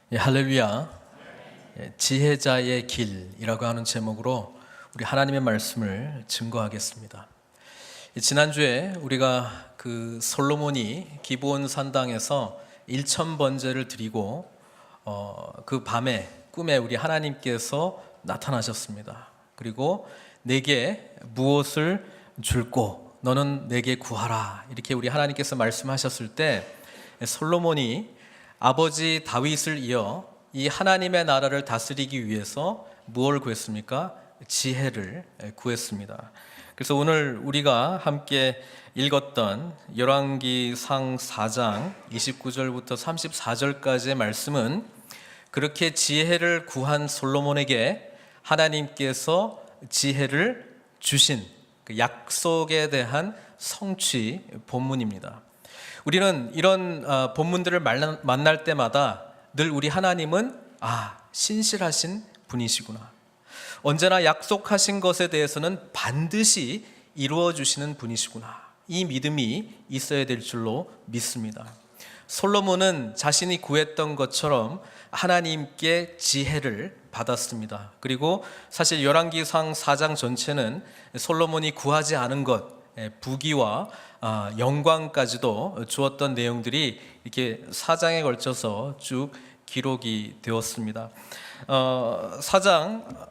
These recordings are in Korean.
할렐루야. 지혜자의 길이라고 하는 제목으로 우리 하나님의 말씀을 증거하겠습니다. 지난주에 우리가 그 솔로몬이 기브온 산당에서 1000번제를 드리고 그 밤에 꿈에 우리 하나님께서 나타나셨습니다. 그리고 내게 무엇을 줄고 너는 내게 구하라, 이렇게 우리 하나님께서 말씀하셨을 때 솔로몬이 아버지 다윗을 이어 이 하나님의 나라를 다스리기 위해서 무엇을 구했습니까? 지혜를 구했습니다. 그래서 오늘 우리가 함께 읽었던 열왕기상 4장 29절부터 34절까지의 말씀은 그렇게 지혜를 구한 솔로몬에게 하나님께서 지혜를 주신 그 약속에 대한 성취 본문입니다. 우리는 이런 본문들을 만날 때마다 늘 우리 하나님은 신실하신 분이시구나, 언제나 약속하신 것에 대해서는 반드시 이루어 주시는 분이시구나, 이 믿음이 있어야 될 줄로 믿습니다. 솔로몬은 자신이 구했던 것처럼 하나님께 지혜를 받았습니다. 그리고 사실 열왕기상 4장 전체는 솔로몬이 구하지 않은 것, 부귀와 영광까지도 주었던 내용들이 이렇게 4장에 걸쳐서 쭉 기록이 되었습니다. 4장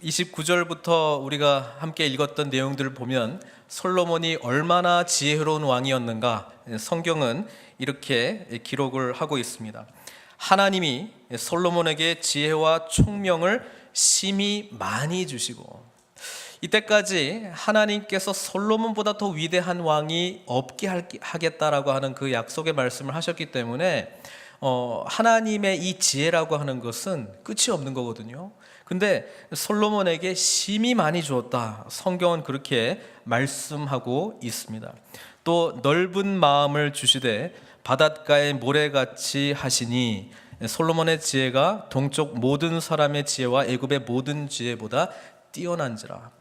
29절부터 우리가 함께 읽었던 내용들을 보면 솔로몬이 얼마나 지혜로운 왕이었는가, 성경은 이렇게 기록을 하고 있습니다. 하나님이 솔로몬에게 지혜와 총명을 심히 많이 주시고, 이때까지 하나님께서 솔로몬보다 더 위대한 왕이 없게 하겠다라고 하는 그 약속의 말씀을 하셨기 때문에 하나님의 이 지혜라고 하는 것은 끝이 없는 거거든요. 근데 솔로몬에게 심히 많이 주었다, 성경은 그렇게 말씀하고 있습니다. 또 넓은 마음을 주시되 바닷가의 모래같이 하시니, 솔로몬의 지혜가 동쪽 모든 사람의 지혜와 애굽의 모든 지혜보다 뛰어난지라.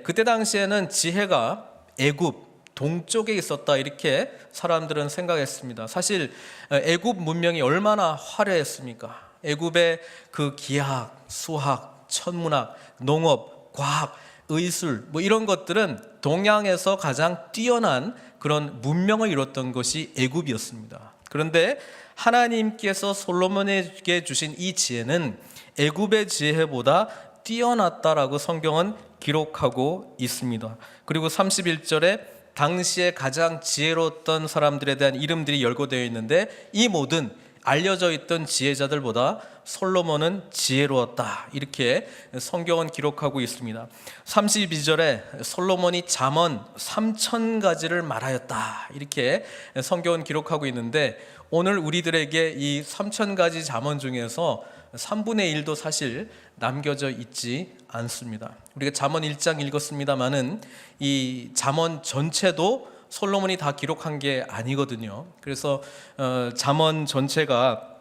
그때 당시에는 지혜가 애굽 동쪽에 있었다, 이렇게 사람들은 생각했습니다. 사실 애굽 문명이 얼마나 화려했습니까? 애굽의 그 기하학, 수학, 천문학, 농업, 과학, 의술 이런 것들은 동양에서 가장 뛰어난 그런 문명을 이뤘던 것이 애굽이었습니다. 그런데 하나님께서 솔로몬에게 주신 이 지혜는 애굽의 지혜보다 뛰어났다라고 성경은 기록하고 있습니다. 그리고 31절에 당시에 가장 지혜로웠던 사람들에 대한 이름들이 열거되어 있는데, 이 모든 알려져 있던 지혜자들보다 솔로몬은 지혜로웠다, 이렇게 성경은 기록하고 있습니다. 32절에 솔로몬이 잠언 3000가지를 말하였다, 이렇게 성경은 기록하고 있는데, 오늘 우리들에게 이 3000가지 잠언 중에서 3분의 1도 사실 남겨져 있지 않습니다. 우리가 잠언 1장 읽었습니다마는 이 잠언 전체도 솔로몬이 다 기록한 게 아니거든요. 그래서 잠언 전체가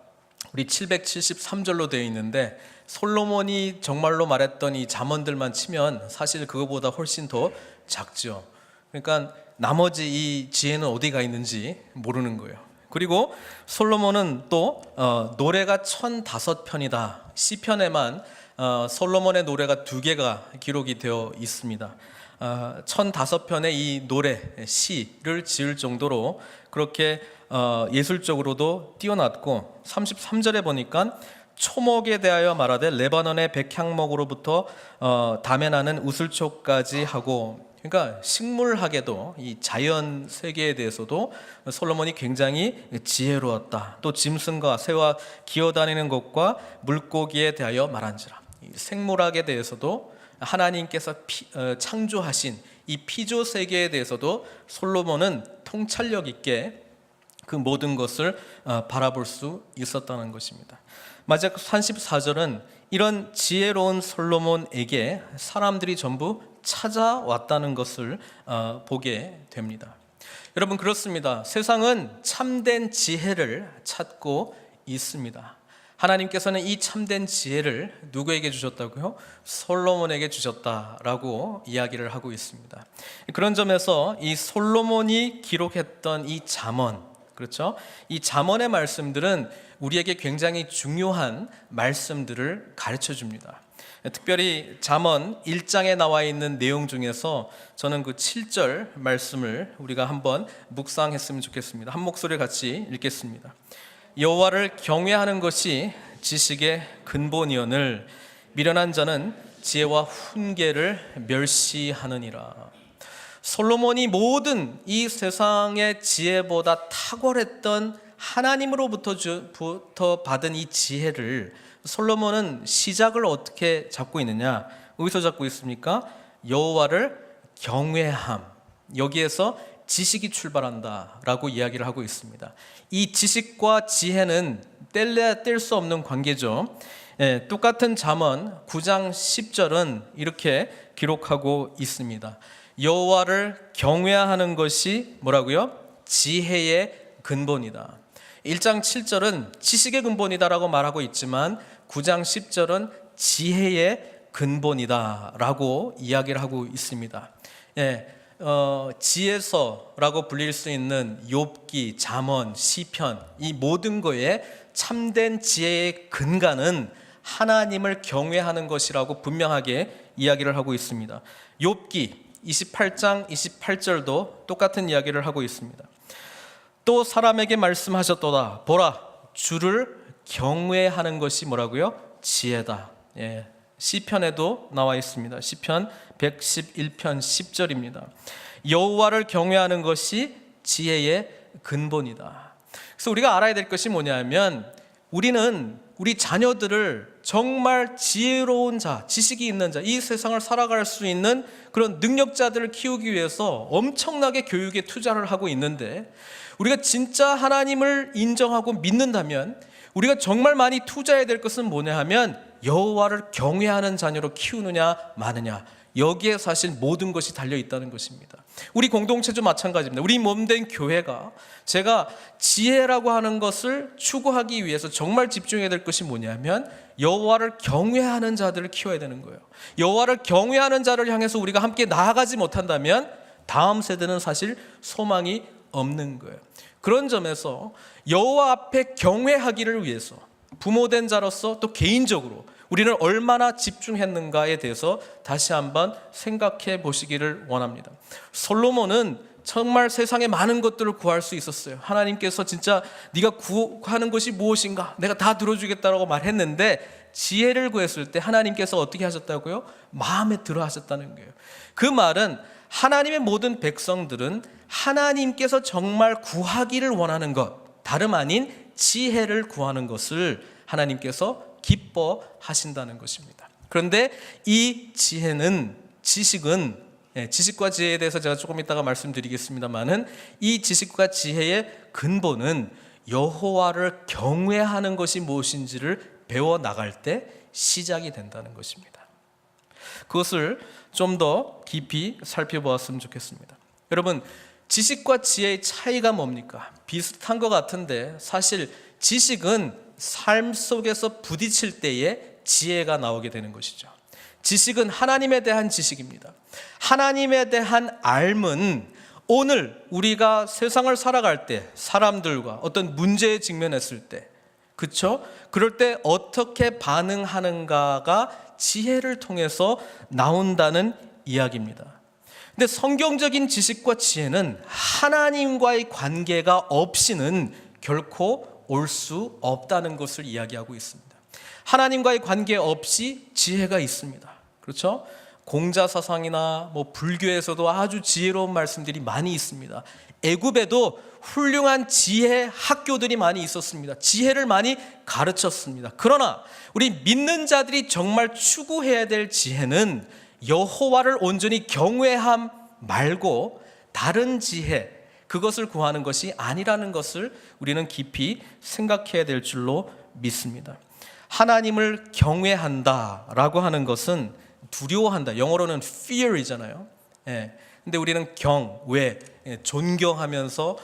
우리 773절로 되어 있는데, 솔로몬이 정말로 말했던 이 잠언들만 치면 사실 그거보다 훨씬 더 작죠. 그러니까 나머지 이 지혜는 어디가 있는지 모르는 거예요. 그리고 솔로몬은 또 노래가 1005편이다. 시편에만 솔로몬의 노래가 2개가 기록이 되어 있습니다. 1005편의 이 노래, 시를 지을 정도로 그렇게 예술적으로도 뛰어났고, 33절에 보니까 초목에 대하여 말하되 레바논의 백향목으로부터 담에 나는 우슬초까지 하고, 그러니까 식물학에도 이 자연 세계에 대해서도 솔로몬이 굉장히 지혜로웠다. 또 짐승과 새와 기어다니는 것과 물고기에 대하여 말한지라. 생물학에 대해서도 하나님께서 창조하신 이 피조 세계에 대해서도 솔로몬은 통찰력 있게 그 모든 것을 바라볼 수 있었다는 것입니다. 마지막 34절은 이런 지혜로운 솔로몬에게 사람들이 전부 찾아왔다는 것을 보게 됩니다. 여러분, 그렇습니다. 세상은 참된 지혜를 찾고 있습니다. 하나님께서는 이 참된 지혜를 누구에게 주셨다고요? 솔로몬에게 주셨다라고 이야기를 하고 있습니다. 그런 점에서 이 솔로몬이 기록했던 이 잠언, 그렇죠? 이 잠언의 말씀들은 우리에게 굉장히 중요한 말씀들을 가르쳐 줍니다. 특별히 잠언 1장에 나와 있는 내용 중에서 저는 그 7절 말씀을 우리가 한번 묵상했으면 좋겠습니다. 한 목소리 같이 읽겠습니다. 여호와를 경외하는 것이 지식의 근본이오늘 미련한 자는 지혜와 훈계를 멸시하느니라. 솔로몬이 모든 이 세상의 지혜보다 탁월했던 하나님으로부터 받은 이 지혜를 솔로몬은 시작을 어떻게 잡고 있느냐? 어디서 잡고 있습니까? 여호와를 경외함. 여기에서 지식이 출발한다라고 이야기를 하고 있습니다. 이 지식과 지혜는 뗄래야 뗄 수 없는 관계죠. 똑같은 잠언 9장 10절은 이렇게 기록하고 있습니다. 여호와를 경외하는 것이 뭐라고요? 지혜의 근본이다. 1장 7절은 지식의 근본이다라고 말하고 있지만 9장 10절은 지혜의 근본이다라고 이야기를 하고 있습니다. 지혜서라고 불릴 수 있는 욥기, 잠언, 시편 이 모든 거에 참된 지혜의 근간은 하나님을 경외하는 것이라고 분명하게 이야기를 하고 있습니다. 욥기 28장 28절도 똑같은 이야기를 하고 있습니다. 또 사람에게 말씀하셨도다. 보라, 주를 경외하는 것이 뭐라고요? 지혜다. 시편에도 나와 있습니다. 시편 111편 10절입니다. 여호와를 경외하는 것이 지혜의 근본이다. 그래서 우리가 알아야 될 것이 뭐냐면 우리는 우리 자녀들을 정말 지혜로운 자, 지식이 있는 자, 이 세상을 살아갈 수 있는 그런 능력자들을 키우기 위해서 엄청나게 교육에 투자를 하고 있는데 우리가 진짜 하나님을 인정하고 믿는다면 우리가 정말 많이 투자해야 될 것은 뭐냐 하면 여호와를 경외하는 자녀로 키우느냐 마느냐, 여기에 사실 모든 것이 달려 있다는 것입니다. 우리 공동체도 마찬가지입니다. 우리 몸된 교회가 제가 지혜라고 하는 것을 추구하기 위해서 정말 집중해야 될 것이 뭐냐면 여호와를 경외하는 자들을 키워야 되는 거예요. 여호와를 경외하는 자를 향해서 우리가 함께 나아가지 못한다면 다음 세대는 사실 소망이 없는 거예요. 그런 점에서 여호와 앞에 경외하기를 위해서 부모된 자로서 또 개인적으로 우리는 얼마나 집중했는가에 대해서 다시 한번 생각해 보시기를 원합니다. 솔로몬은 정말 세상에 많은 것들을 구할 수 있었어요. 하나님께서 진짜 네가 구하는 것이 무엇인가 내가 다 들어주겠다라고 말했는데 지혜를 구했을 때 하나님께서 어떻게 하셨다고요? 마음에 들어 하셨다는 거예요. 그 말은 하나님의 모든 백성들은 하나님께서 정말 구하기를 원하는 것, 다름 아닌 지혜를 구하는 것을 하나님께서 기뻐하신다는 것입니다. 그런데 이 지식과 지혜에 대해서 제가 조금 이따가 말씀드리겠습니다만은 이 지식과 지혜의 근본은 여호와를 경외하는 것이 무엇인지를 배워 나갈 때 시작이 된다는 것입니다. 그것을 좀 더 깊이 살펴보았으면 좋겠습니다. 여러분, 지식과 지혜의 차이가 뭡니까? 비슷한 것 같은데 사실 지식은 삶 속에서 부딪힐 때에 지혜가 나오게 되는 것이죠. 지식은 하나님에 대한 지식입니다. 하나님에 대한 알은 오늘 우리가 세상을 살아갈 때 사람들과 어떤 문제에 직면했을 때, 그렇죠? 그럴 때 어떻게 반응하는가가 지혜를 통해서 나온다는 이야기입니다. 근데 성경적인 지식과 지혜는 하나님과의 관계가 없이는 결코 올 수 없다는 것을 이야기하고 있습니다. 하나님과의 관계 없이 지혜가 있습니다. 그렇죠? 공자사상이나 불교에서도 아주 지혜로운 말씀들이 많이 있습니다. 애굽에도 훌륭한 지혜 학교들이 많이 있었습니다. 지혜를 많이 가르쳤습니다. 그러나 우리 믿는 자들이 정말 추구해야 될 지혜는 여호와를 온전히 경외함 말고 다른 지혜, 그것을 구하는 것이 아니라는 것을 우리는 깊이 생각해야 될 줄로 믿습니다. 하나님을 경외한다라고 하는 것은 두려워한다. 영어로는 fear이잖아요. 근데 우리는 왜 존경하면서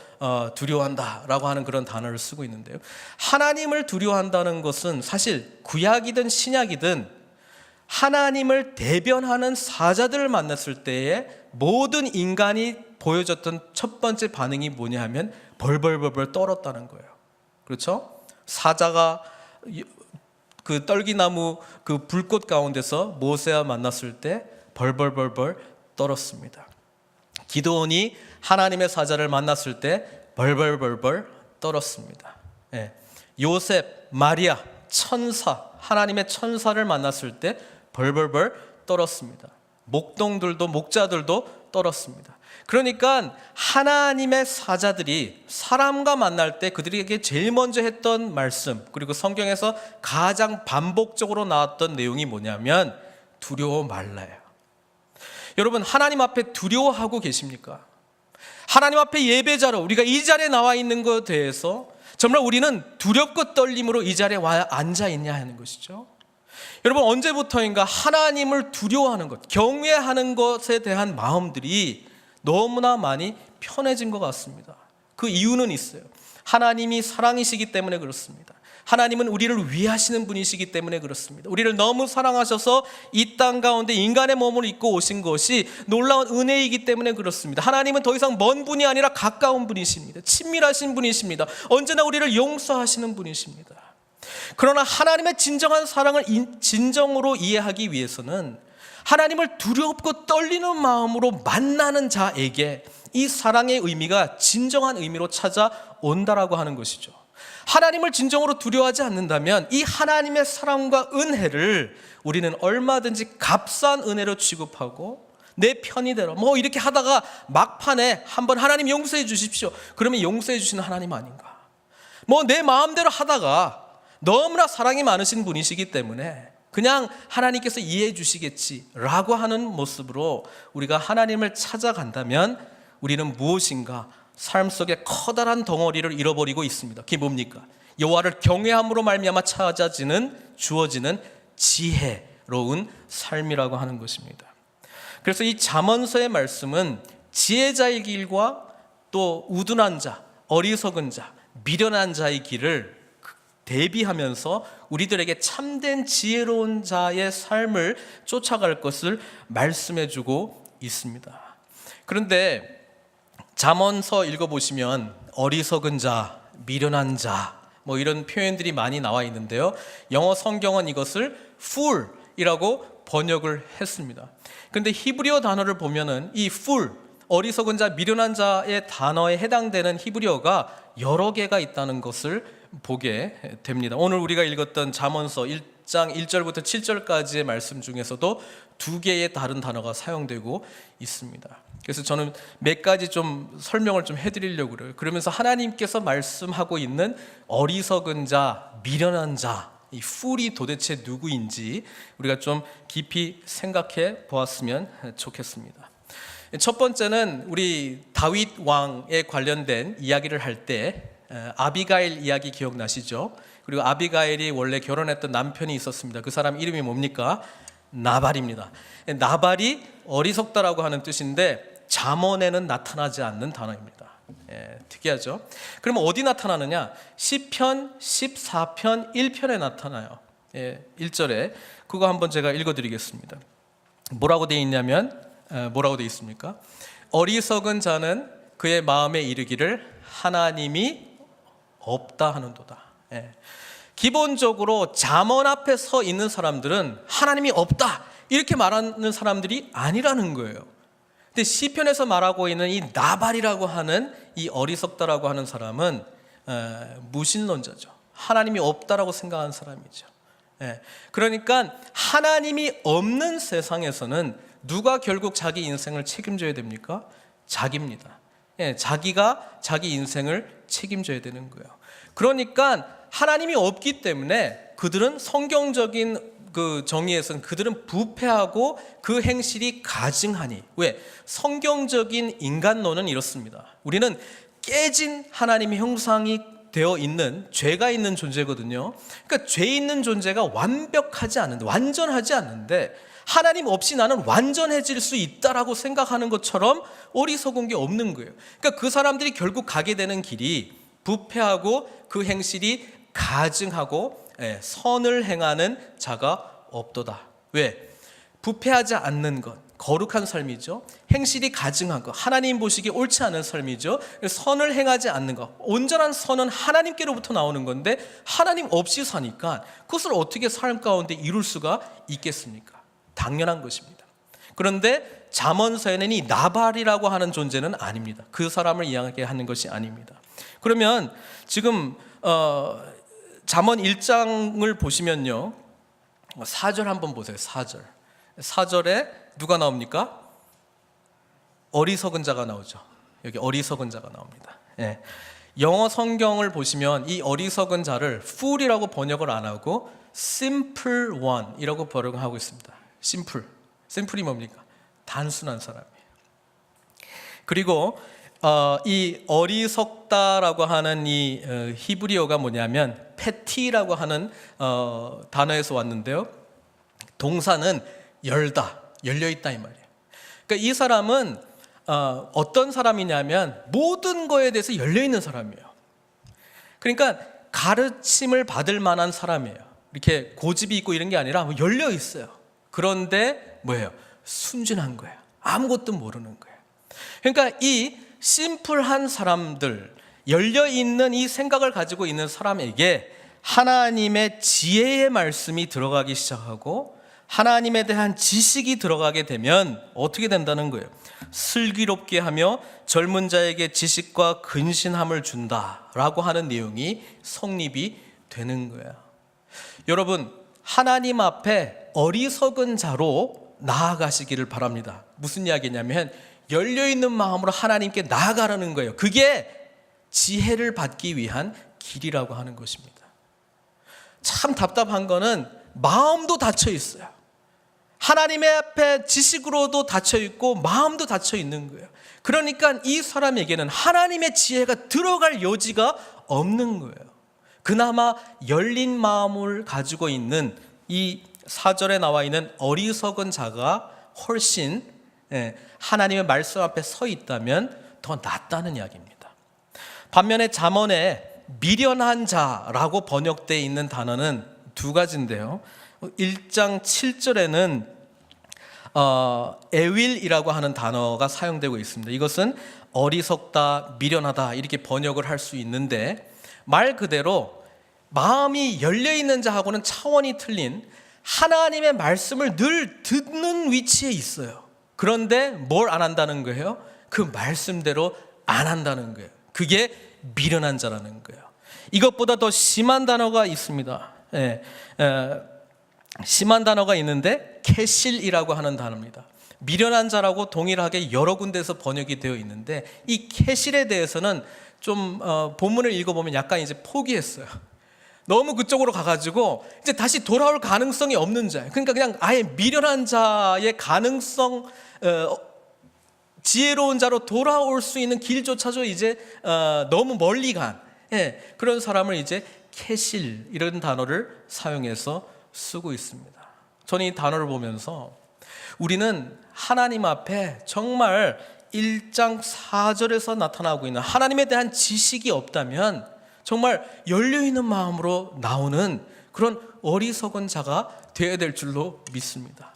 두려워한다라고 하는 그런 단어를 쓰고 있는데요. 하나님을 두려워한다는 것은 사실 구약이든 신약이든 하나님을 대변하는 사자들을 만났을 때에 모든 인간이 보여줬던 첫 번째 반응이 뭐냐 하면 벌벌벌 떨었다는 거예요. 그렇죠? 사자가 그 떨기나무 그 불꽃 가운데서 모세와 만났을 때 벌벌벌벌 떨었습니다. 기드온이 하나님의 사자를 만났을 때 벌벌벌벌 떨었습니다. 예. 요셉, 마리아, 천사, 하나님의 천사를 만났을 때 벌벌벌 떨었습니다. 목동들도 목자들도 떨었습니다. 그러니까 하나님의 사자들이 사람과 만날 때 그들에게 제일 먼저 했던 말씀, 그리고 성경에서 가장 반복적으로 나왔던 내용이 뭐냐면 두려워 말라요. 여러분, 하나님 앞에 두려워하고 계십니까? 하나님 앞에 예배자로 우리가 이 자리에 나와 있는 것에 대해서 정말 우리는 두렵고 떨림으로 이 자리에 와 앉아 있냐 하는 것이죠. 여러분, 언제부터인가 하나님을 두려워하는 것, 경외하는 것에 대한 마음들이 너무나 많이 편해진 것 같습니다. 그 이유는 있어요. 하나님이 사랑이시기 때문에 그렇습니다. 하나님은 우리를 위하시는 분이시기 때문에 그렇습니다. 우리를 너무 사랑하셔서 이 땅 가운데 인간의 몸을 입고 오신 것이 놀라운 은혜이기 때문에 그렇습니다. 하나님은 더 이상 먼 분이 아니라 가까운 분이십니다. 친밀하신 분이십니다. 언제나 우리를 용서하시는 분이십니다. 그러나 하나님의 진정한 사랑을 진정으로 이해하기 위해서는 하나님을 두렵고 떨리는 마음으로 만나는 자에게 이 사랑의 의미가 진정한 의미로 찾아온다라고 하는 것이죠. 하나님을 진정으로 두려워하지 않는다면 이 하나님의 사랑과 은혜를 우리는 얼마든지 값싼 은혜로 취급하고 내 편의대로 이렇게 하다가 막판에 한번 하나님 용서해 주십시오. 그러면 용서해 주시는 하나님 아닌가? 내 마음대로 하다가 너무나 사랑이 많으신 분이시기 때문에 그냥 하나님께서 이해해 주시겠지라고 하는 모습으로 우리가 하나님을 찾아간다면 우리는 무엇인가 삶 속에 커다란 덩어리를 잃어버리고 있습니다. 그게 뭡니까? 여호와를 경외함으로 말미암아 주어지는 지혜로운 삶이라고 하는 것입니다. 그래서 이 잠언서의 말씀은 지혜자의 길과 또 우둔한 자, 어리석은 자, 미련한 자의 길을 대비하면서 우리들에게 참된 지혜로운 자의 삶을 쫓아갈 것을 말씀해주고 있습니다. 그런데 잠언서 읽어보시면 어리석은 자, 미련한 자 이런 표현들이 많이 나와 있는데요, 영어 성경은 이것을 fool이라고 번역을 했습니다. 그런데 히브리어 단어를 보면은 이 fool, 어리석은 자, 미련한 자의 단어에 해당되는 히브리어가 여러 개가 있다는 것을 보게 됩니다. 오늘 우리가 읽었던 잠언서 1장 1절부터 7절까지의 말씀 중에서도 두 개의 다른 단어가 사용되고 있습니다. 그래서 저는 몇 가지 좀 설명을 좀 해드리려고 그래요. 그러면서 하나님께서 말씀하고 있는 어리석은 자, 미련한 자, 이 풀이 도대체 누구인지 우리가 좀 깊이 생각해 보았으면 좋겠습니다. 첫 번째는 우리 다윗 왕에 관련된 이야기를 할 때 아비가일 이야기 기억나시죠? 그리고 아비가일이 원래 결혼했던 남편이 있었습니다. 그 사람 이름이 뭡니까? 나발입니다. 나발이 어리석다라고 하는 뜻인데 잠언에는 나타나지 않는 단어입니다. 특이하죠? 그러면 어디 나타나느냐? 시편 14편 1편에 나타나요. 1절에 그거 한번 제가 읽어드리겠습니다. 뭐라고 되어 있냐면 뭐라고 되어 있습니까? 어리석은 자는 그의 마음에 이르기를 하나님이 없다 하는도다. 기본적으로 잠언 앞에 서 있는 사람들은 하나님이 없다 이렇게 말하는 사람들이 아니라는 거예요. 근데 시편에서 말하고 있는 이 나발이라고 하는 이 어리석다라고 하는 사람은 무신론자죠. 하나님이 없다라고 생각하는 사람이죠. 그러니까 하나님이 없는 세상에서는 누가 결국 자기 인생을 책임져야 됩니까? 자기입니다. 자기가 자기 인생을 책임져야 되는 거예요. 그러니까 하나님이 없기 때문에 그들은 성경적인 그 정의에서는 그들은 부패하고 그 행실이 가증하니, 왜? 성경적인 인간론은 이렇습니다. 우리는 깨진 하나님의 형상이 되어 있는 죄가 있는 존재거든요. 그러니까 죄 있는 존재가 완벽하지 않은데, 완전하지 않는데 하나님 없이 나는 완전해질 수 있다라고 생각하는 것처럼 어리석은 게 없는 거예요. 그러니까 그 사람들이 결국 가게 되는 길이 부패하고 그 행실이 가증하고 선을 행하는 자가 없도다. 왜? 부패하지 않는 것, 거룩한 삶이죠. 행실이 가증한 것, 하나님 보시기에 옳지 않은 삶이죠. 선을 행하지 않는 것, 온전한 선은 하나님께로부터 나오는 건데 하나님 없이 사니까 그것을 어떻게 삶 가운데 이룰 수가 있겠습니까? 당연한 것입니다. 그런데 잠언서에는 이 나발이라고 하는 존재는 아닙니다. 그 사람을 이야기하는 것이 아닙니다. 그러면 지금 잠언 1장을 보시면요, 4절 한번 보세요. 4절에 누가 나옵니까? 어리석은 자가 나오죠. 여기 어리석은 자가 나옵니다. 예. 영어 성경을 보시면 이 어리석은 자를 fool이라고 번역을 안 하고 simple one이라고 번역하고 있습니다. simple이 뭡니까? 단순한 사람이에요. 그리고 이 어리석다라고 하는 이 히브리어가 뭐냐면 패티라고 하는 단어에서 왔는데요, 동사는 열려있다 이 말이에요. 그러니까 이 사람은 어떤 사람이냐면 모든 거에 대해서 열려있는 사람이에요. 그러니까 가르침을 받을 만한 사람이에요. 이렇게 고집이 있고 이런 게 아니라 열려있어요. 그런데 뭐예요? 순진한 거예요. 아무것도 모르는 거예요. 그러니까 이 심플한 사람들, 열려있는 이 생각을 가지고 있는 사람에게 하나님의 지혜의 말씀이 들어가기 시작하고 하나님에 대한 지식이 들어가게 되면 어떻게 된다는 거예요? 슬기롭게 하며 젊은 자에게 지식과 근신함을 준다라고 하는 내용이 성립이 되는 거예요. 여러분, 하나님 앞에 어리석은 자로 나아가시기를 바랍니다. 무슨 이야기냐면 열려있는 마음으로 하나님께 나아가라는 거예요. 그게 지혜를 받기 위한 길이라고 하는 것입니다. 참 답답한 거는 마음도 닫혀 있어요. 하나님의 앞에 지식으로도 닫혀 있고 마음도 닫혀 있는 거예요. 그러니까 이 사람에게는 하나님의 지혜가 들어갈 여지가 없는 거예요. 그나마 열린 마음을 가지고 있는 이 4절에 나와 있는 어리석은 자가 훨씬 하나님의 말씀 앞에 서 있다면 더 낫다는 이야기입니다. 반면에 잠언에 미련한 자라고 번역되어 있는 단어는 두 가지인데요, 1장 7절에는 에윌이라고 하는 단어가 사용되고 있습니다. 이것은 어리석다, 미련하다 이렇게 번역을 할 수 있는데 말 그대로 마음이 열려있는 자하고는 차원이 틀린 하나님의 말씀을 늘 듣는 위치에 있어요. 그런데 뭘 안 한다는 거예요? 그 말씀대로 안 한다는 거예요. 그게 미련한 자라는 거예요. 이것보다 더 심한 단어가 있습니다. 심한 단어가 있는데 캐실이라고 하는 단어입니다. 미련한 자라고 동일하게 여러 군데에서 번역이 되어 있는데 이 캐실에 대해서는 좀 본문을 읽어보면 약간 이제 포기했어요. 너무 그쪽으로 가가지고 이제 다시 돌아올 가능성이 없는 자예요. 그러니까 그냥 아예 미련한 자의 가능성, 지혜로운 자로 돌아올 수 있는 길조차도 이제 너무 멀리 간 그런 사람을 이제 캐실 이런 단어를 사용해서 쓰고 있습니다. 저는 이 단어를 보면서 우리는 하나님 앞에 정말 1장 4절에서 나타나고 있는 하나님에 대한 지식이 없다면 정말 열려있는 마음으로 나오는 그런 어리석은 자가 되어야 될 줄로 믿습니다.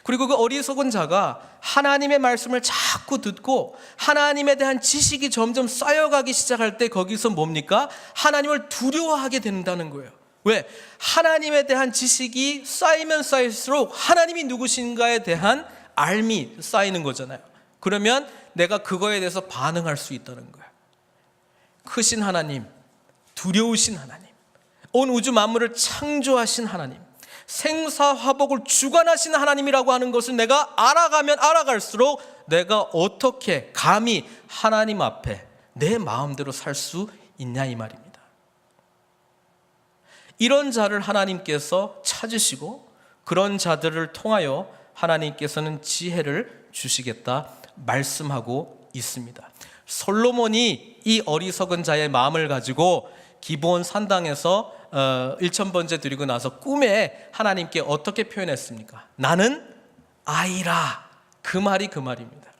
그리고 그 어리석은 자가 하나님의 말씀을 자꾸 듣고 하나님에 대한 지식이 점점 쌓여가기 시작할 때 거기서 뭡니까? 하나님을 두려워하게 된다는 거예요. 왜? 하나님에 대한 지식이 쌓이면 쌓일수록 하나님이 누구신가에 대한 알미 쌓이는 거잖아요. 그러면 내가 그거에 대해서 반응할 수 있다는 거예요. 크신 하나님, 두려우신 하나님, 온 우주 만물을 창조하신 하나님, 생사화복을 주관하신 하나님이라고 하는 것을 내가 알아가면 알아갈수록 내가 어떻게 감히 하나님 앞에 내 마음대로 살 수 있냐 이 말입니다. 이런 자를 하나님께서 찾으시고 그런 자들을 통하여 하나님께서는 지혜를 주시겠다 말씀하고 있습니다. 솔로몬이 이 어리석은 자의 마음을 가지고 기브온 산당에서 1000번째 드리고 나서 꿈에 하나님께 어떻게 표현했습니까? 나는 아이라. 그 말이 그 말입니다.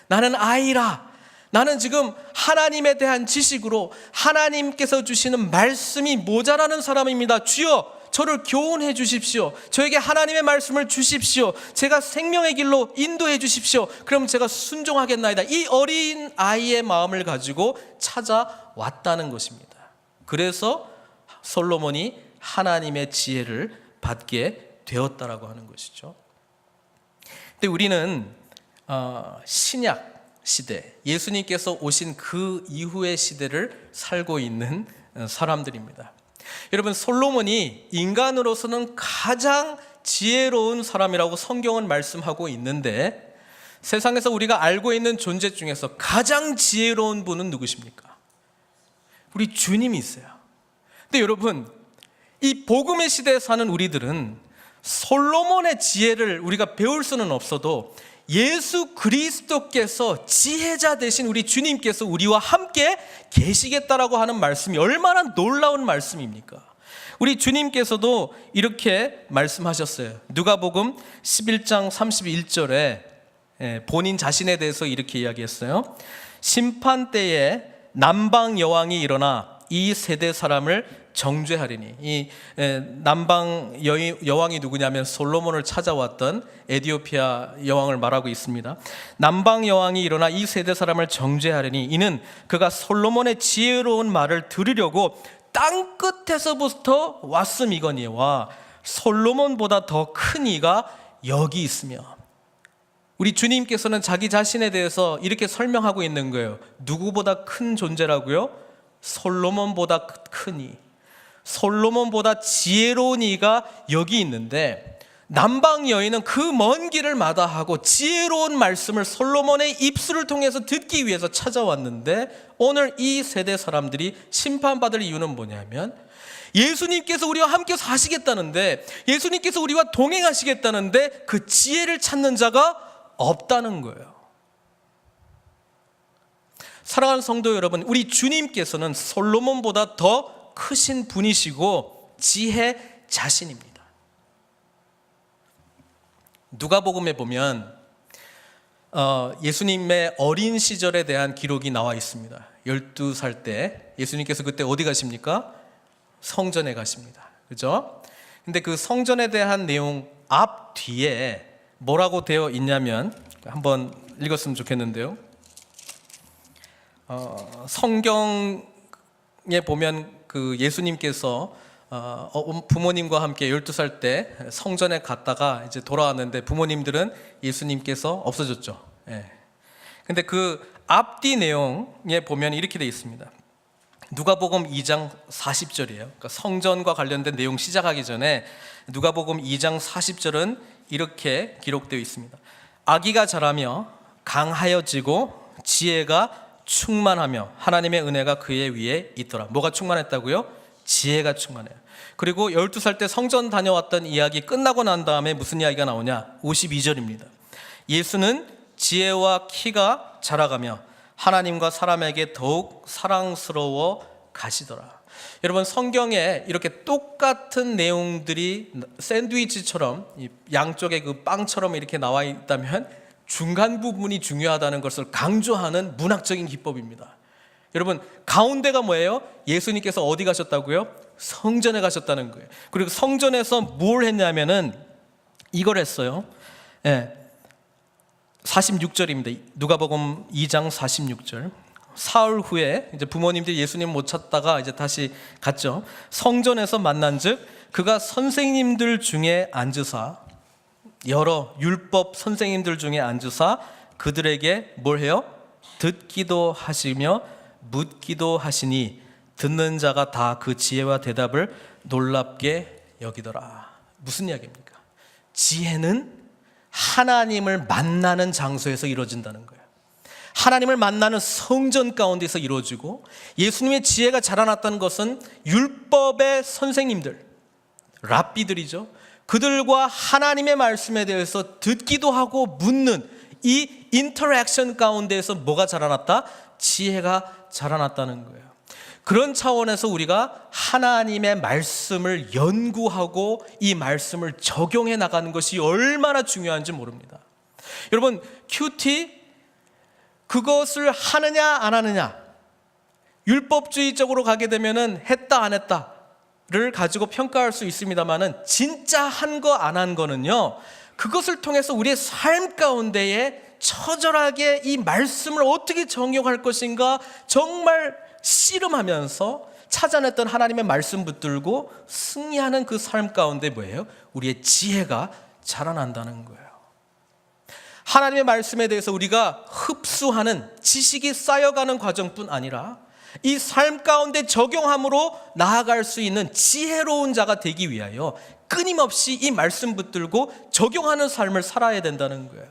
나는 아이라. 나는 지금 하나님에 대한 지식으로 하나님께서 주시는 말씀이 모자라는 사람입니다. 주여, 저를 교훈해 주십시오. 저에게 하나님의 말씀을 주십시오. 제가 생명의 길로 인도해 주십시오. 그럼 제가 순종하겠나이다. 이 어린 아이의 마음을 가지고 찾아왔다는 것입니다. 그래서 솔로몬이 하나님의 지혜를 받게 되었다라고 하는 것이죠. 근데 우리는 신약 시대, 예수님께서 오신 그 이후의 시대를 살고 있는 사람들입니다. 여러분, 솔로몬이 인간으로서는 가장 지혜로운 사람이라고 성경은 말씀하고 있는데, 세상에서 우리가 알고 있는 존재 중에서 가장 지혜로운 분은 누구십니까? 우리 주님이세요. 근데 여러분, 이 복음의 시대에 사는 우리들은 솔로몬의 지혜를 우리가 배울 수는 없어도 예수 그리스도께서 지혜자 되신 우리 주님께서 우리와 함께 계시겠다라고 하는 말씀이 얼마나 놀라운 말씀입니까? 우리 주님께서도 이렇게 말씀하셨어요. 누가복음 11장 31절에 본인 자신에 대해서 이렇게 이야기했어요. 심판 때에 남방 여왕이 일어나 이 세대 사람을 정죄하리니. 이 남방 여왕이 누구냐면 솔로몬을 찾아왔던 에디오피아 여왕을 말하고 있습니다. 남방 여왕이 일어나 이 세대 사람을 정죄하리니 이는 그가 솔로몬의 지혜로운 말을 들으려고 땅 끝에서부터 왔음이거니와 솔로몬보다 더 큰 이가 여기 있으며. 우리 주님께서는 자기 자신에 대해서 이렇게 설명하고 있는 거예요. 누구보다 큰 존재라고요? 솔로몬보다 큰 이, 솔로몬보다 지혜로운 이가 여기 있는데, 남방 여인은 그 먼 길을 마다하고 지혜로운 말씀을 솔로몬의 입술을 통해서 듣기 위해서 찾아왔는데, 오늘 이 세대 사람들이 심판받을 이유는 뭐냐면, 예수님께서 우리와 함께 사시겠다는데, 예수님께서 우리와 동행하시겠다는데 그 지혜를 찾는 자가 없다는 거예요. 사랑하는 성도 여러분, 우리 주님께서는 솔로몬보다 더 크신 분이시고 지혜자신입니다. 누가복음에 보면 예수님의 어린 시절에 대한 기록이 나와 있습니다. 12살 때 예수님께서 그때 어디 가십니까? 성전에 가십니다. 그죠? 근데 그 성전에 대한 내용 앞 뒤에 뭐라고 되어 있냐면, 한번 읽었으면 좋겠는데요. 성경에 보면 그 예수님께서 부모님과 함께 12살 때 성전에 갔다가 이제 돌아왔는데, 부모님들은 예수님께서 없어졌죠. 예. 근데 그 앞뒤 내용에 보면 이렇게 되어 있습니다. 누가복음 2장 40절이에요. 그러니까 성전과 관련된 내용 시작하기 전에 누가복음 2장 40절은 이렇게 기록되어 있습니다. 아기가 자라며 강하여지고 지혜가 충만하며 하나님의 은혜가 그의 위에 있더라. 뭐가 충만했다고요? 지혜가 충만해요. 그리고 12살 때 성전 다녀왔던 이야기 끝나고 난 다음에 무슨 이야기가 나오냐? 52절입니다. 예수는 지혜와 키가 자라가며 하나님과 사람에게 더욱 사랑스러워 가시더라. 여러분, 성경에 이렇게 똑같은 내용들이 샌드위치처럼 양쪽에 그 빵처럼 이렇게 나와 있다면 중간 부분이 중요하다는 것을 강조하는 문학적인 기법입니다. 여러분, 가운데가 뭐예요? 예수님께서 어디 가셨다고요? 성전에 가셨다는 거예요. 그리고 성전에서 뭘 했냐면은 이걸 했어요. 46절입니다. 누가복음 2장 46절. 사흘 후에 이제 부모님들이 예수님 못 찾다가 이제 다시 갔죠. 성전에서 만난즉 그가 선생님들 중에 앉으사, 여러 율법 선생님들 중에 앉으사 그들에게 뭘 해요? 듣기도 하시며 묻기도 하시니 듣는 자가 다 그 지혜와 대답을 놀랍게 여기더라. 무슨 이야기입니까? 지혜는 하나님을 만나는 장소에서 이루어진다는 거예요. 하나님을 만나는 성전 가운데서 이루어지고, 예수님의 지혜가 자라났다는 것은 율법의 선생님들, 랍비들이죠. 그들과 하나님의 말씀에 대해서 듣기도 하고 묻는 이 인터랙션 가운데에서 뭐가 자라났다? 지혜가 자라났다는 거예요. 그런 차원에서 우리가 하나님의 말씀을 연구하고 이 말씀을 적용해 나가는 것이 얼마나 중요한지 모릅니다. 여러분, 큐티 그것을 하느냐 안 하느냐, 율법주의적으로 가게 되면은 했다 안 했다, 가지고 평가할 수 있습니다만은 진짜 한 거 안 한 거는요, 그것을 통해서 우리의 삶 가운데에 처절하게 이 말씀을 어떻게 정욕할 것인가 정말 씨름하면서 찾아냈던 하나님의 말씀 붙들고 승리하는 그 삶 가운데 뭐예요? 우리의 지혜가 자라난다는 거예요. 하나님의 말씀에 대해서 우리가 흡수하는 지식이 쌓여가는 과정뿐 아니라 이 삶 가운데 적용함으로 나아갈 수 있는 지혜로운 자가 되기 위하여 끊임없이 이 말씀 붙들고 적용하는 삶을 살아야 된다는 거예요.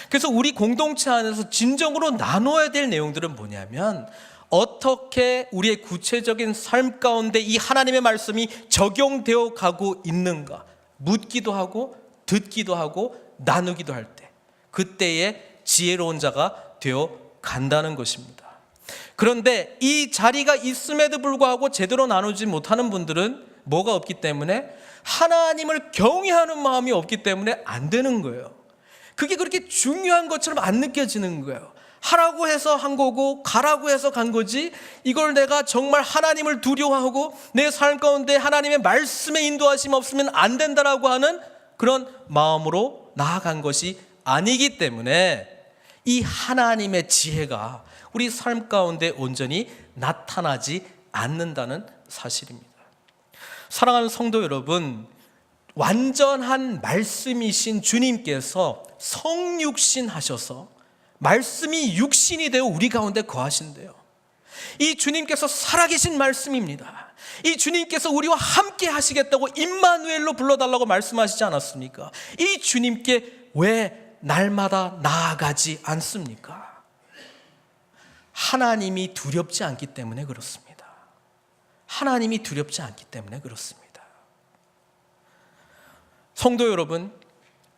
그래서 우리 공동체 안에서 진정으로 나눠야 될 내용들은 뭐냐면, 어떻게 우리의 구체적인 삶 가운데 이 하나님의 말씀이 적용되어 가고 있는가 묻기도 하고 듣기도 하고 나누기도 할 때, 그때에 지혜로운 자가 되어 간다는 것입니다. 그런데 이 자리가 있음에도 불구하고 제대로 나누지 못하는 분들은 뭐가 없기 때문에, 하나님을 경외하는 마음이 없기 때문에 안 되는 거예요. 그게 그렇게 중요한 것처럼 안 느껴지는 거예요. 하라고 해서 한 거고 가라고 해서 간 거지, 이걸 내가 정말 하나님을 두려워하고 내 삶 가운데 하나님의 말씀에 인도하심 없으면 안 된다라고 하는 그런 마음으로 나아간 것이 아니기 때문에 이 하나님의 지혜가 우리 삶 가운데 온전히 나타나지 않는다는 사실입니다. 사랑하는 성도 여러분, 완전한 말씀이신 주님께서 성육신 하셔서 말씀이 육신이 되어 우리 가운데 거하신대요. 이 주님께서 살아계신 말씀입니다. 이 주님께서 우리와 함께 하시겠다고 임마누엘로 불러달라고 말씀하시지 않았습니까? 이 주님께 왜 날마다 나아가지 않습니까? 하나님이 두렵지 않기 때문에 그렇습니다. 하나님이 두렵지 않기 때문에 그렇습니다. 성도 여러분,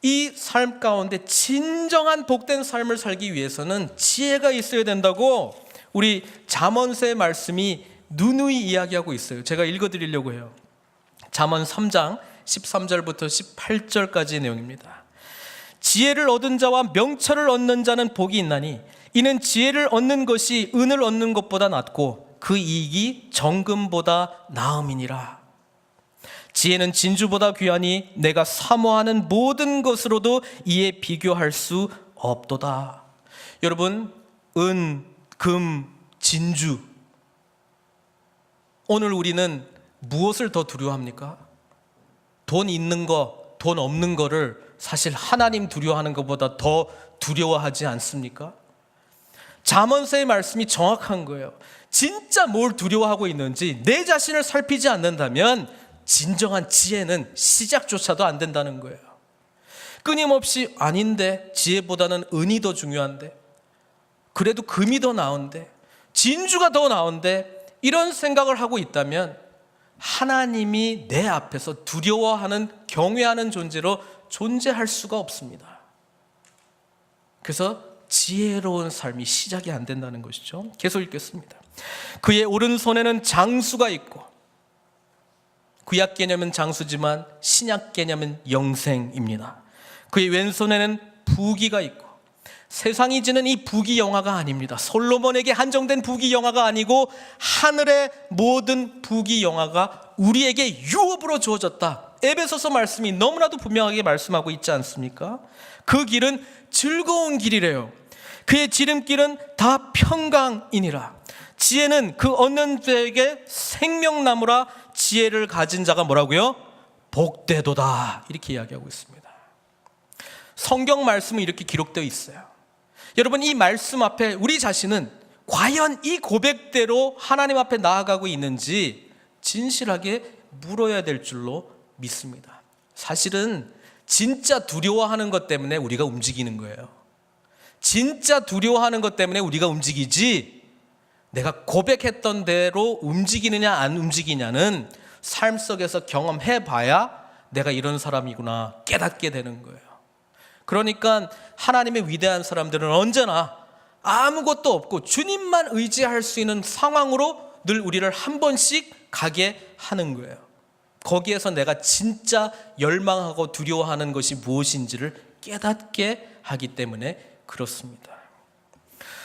이 삶 가운데 진정한 복된 삶을 살기 위해서는 지혜가 있어야 된다고 우리 잠언서의 말씀이 누누이 이야기하고 있어요. 제가 읽어드리려고 해요. 잠언 3장 13절부터 18절까지의 내용입니다. 지혜를 얻은 자와 명철을 얻는 자는 복이 있나니 이는 지혜를 얻는 것이 은을 얻는 것보다 낫고 그 이익이 정금보다 나음이니라. 지혜는 진주보다 귀하니 내가 사모하는 모든 것으로도 이에 비교할 수 없도다. 여러분, 은, 금, 진주, 오늘 우리는 무엇을 더 두려워합니까? 돈 있는 거, 돈 없는 거를 사실 하나님 두려워하는 것보다 더 두려워하지 않습니까? 잠언서의 말씀이 정확한 거예요. 진짜 뭘 두려워하고 있는지 내 자신을 살피지 않는다면 진정한 지혜는 시작조차도 안 된다는 거예요. 끊임없이 아닌데, 지혜보다는 은이 더 중요한데, 그래도 금이 더 나은데, 진주가 더 나은데, 이런 생각을 하고 있다면 하나님이 내 앞에서 두려워하는, 경외하는 존재로 존재할 수가 없습니다. 그래서 지혜로운 삶이 시작이 안 된다는 것이죠. 계속 읽겠습니다. 그의 오른손에는 장수가 있고, 구약 개념은 장수지만 신약 개념은 영생입니다. 그의 왼손에는 부귀가 있고, 세상이 지는 이 부귀 영화가 아닙니다. 솔로몬에게 한정된 부귀 영화가 아니고 하늘의 모든 부귀 영화가 우리에게 유업으로 주어졌다. 에베소서 말씀이 너무나도 분명하게 말씀하고 있지 않습니까? 그 길은 즐거운 길이래요. 그의 지름길은 다 평강이니라. 지혜는 그 얻는 자에게 생명나무라. 지혜를 가진 자가 뭐라고요? 복되도다. 이렇게 이야기하고 있습니다. 성경 말씀은 이렇게 기록되어 있어요. 여러분, 이 말씀 앞에 우리 자신은 과연 이 고백대로 하나님 앞에 나아가고 있는지 진실하게 물어야 될 줄로 믿습니다. 사실은 진짜 두려워하는 것 때문에 우리가 움직이는 거예요. 진짜 두려워하는 것 때문에 우리가 움직이지, 내가 고백했던 대로 움직이느냐 안 움직이냐는 삶 속에서 경험해봐야 내가 이런 사람이구나 깨닫게 되는 거예요. 그러니까 하나님의 위대한 사람들은 언제나 아무것도 없고 주님만 의지할 수 있는 상황으로 늘 우리를 한 번씩 가게 하는 거예요. 거기에서 내가 진짜 열망하고 두려워하는 것이 무엇인지를 깨닫게 하기 때문에 그렇습니다.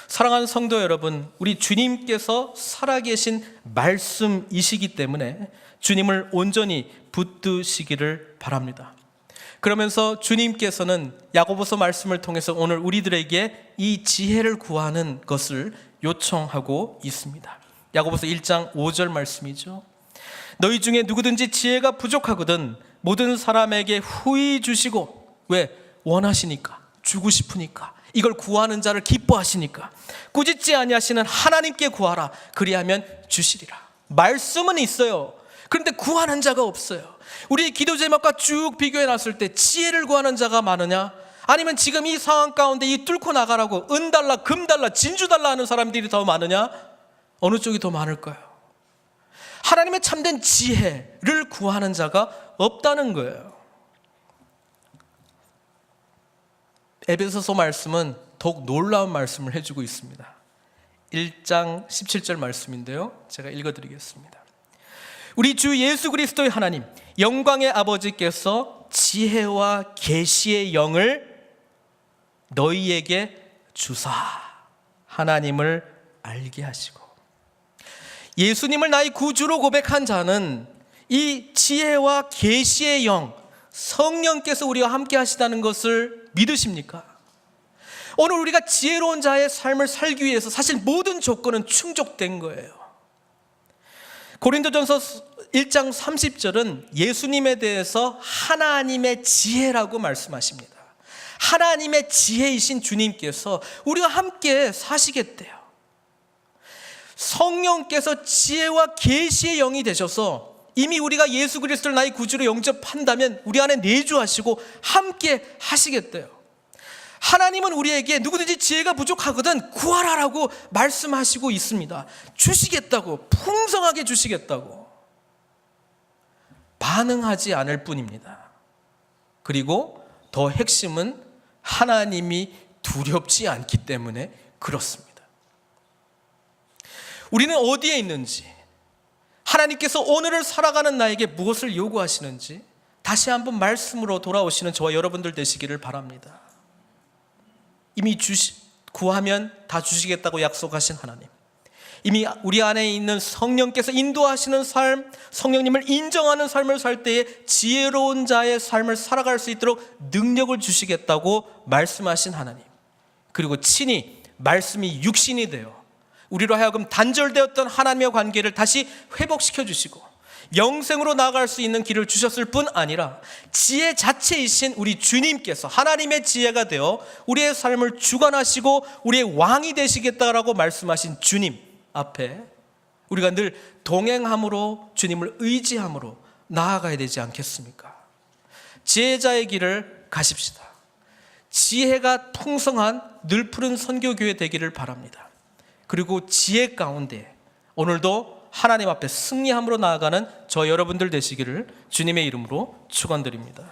사랑하는 성도 여러분, 우리 주님께서 살아계신 말씀이시기 때문에 주님을 온전히 붙드시기를 바랍니다. 그러면서 주님께서는 야고보서 말씀을 통해서 오늘 우리들에게 이 지혜를 구하는 것을 요청하고 있습니다. 야고보서 1장 5절 말씀이죠. 너희 중에 누구든지 지혜가 부족하거든 모든 사람에게 후히 주시고, 왜? 원하시니까, 주고 싶으니까, 이걸 구하는 자를 기뻐하시니까 꾸짖지 아니하시는 하나님께 구하라. 그리하면 주시리라. 말씀은 있어요. 그런데 구하는 자가 없어요. 우리 기도 제목과 쭉 비교해 놨을 때 지혜를 구하는 자가 많으냐? 아니면 지금 이 상황 가운데 이 뚫고 나가라고 은 달라, 금 달라, 진주 달라 하는 사람들이 더 많으냐? 어느 쪽이 더 많을까요? 하나님의 참된 지혜를 구하는 자가 없다는 거예요. 에베소서 말씀은 더욱 놀라운 말씀을 해주고 있습니다. 1장 17절 말씀인데요, 제가 읽어드리겠습니다. 우리 주 예수 그리스도의 하나님, 영광의 아버지께서 지혜와 계시의 영을 너희에게 주사 하나님을 알게 하시고, 예수님을 나의 구주로 고백한 자는 이 지혜와 계시의 영, 성령께서 우리와 함께 하시다는 것을 믿으십니까? 오늘 우리가 지혜로운 자의 삶을 살기 위해서 사실 모든 조건은 충족된 거예요. 고린도전서 1장 30절은 예수님에 대해서 하나님의 지혜라고 말씀하십니다. 하나님의 지혜이신 주님께서 우리와 함께 사시겠대요. 성령께서 지혜와 계시의 영이 되셔서 이미 우리가 예수 그리스도를 나의 구주로 영접한다면 우리 안에 내주하시고 함께 하시겠대요. 하나님은 우리에게 누구든지 지혜가 부족하거든 구하라라고 말씀하시고 있습니다. 주시겠다고, 풍성하게 주시겠다고. 반응하지 않을 뿐입니다. 그리고 더 핵심은 하나님이 두렵지 않기 때문에 그렇습니다. 우리는 어디에 있는지, 하나님께서 오늘을 살아가는 나에게 무엇을 요구하시는지 다시 한번 말씀으로 돌아오시는 저와 여러분들 되시기를 바랍니다. 이미 구하면 다 주시겠다고 약속하신 하나님, 이미 우리 안에 있는 성령께서 인도하시는 삶, 성령님을 인정하는 삶을 살 때에 지혜로운 자의 삶을 살아갈 수 있도록 능력을 주시겠다고 말씀하신 하나님, 그리고 친히 말씀이 육신이 되어 우리로 하여금 단절되었던 하나님의 관계를 다시 회복시켜 주시고 영생으로 나아갈 수 있는 길을 주셨을 뿐 아니라 지혜 자체이신 우리 주님께서 하나님의 지혜가 되어 우리의 삶을 주관하시고 우리의 왕이 되시겠다라고 말씀하신 주님 앞에 우리가 늘 동행함으로, 주님을 의지함으로 나아가야 되지 않겠습니까? 지혜자의 길을 가십시다. 지혜가 풍성한 늘 푸른 선교교회 되기를 바랍니다. 그리고 지혜 가운데 오늘도 하나님 앞에 승리함으로 나아가는 저 여러분들 되시기를 주님의 이름으로 축원드립니다.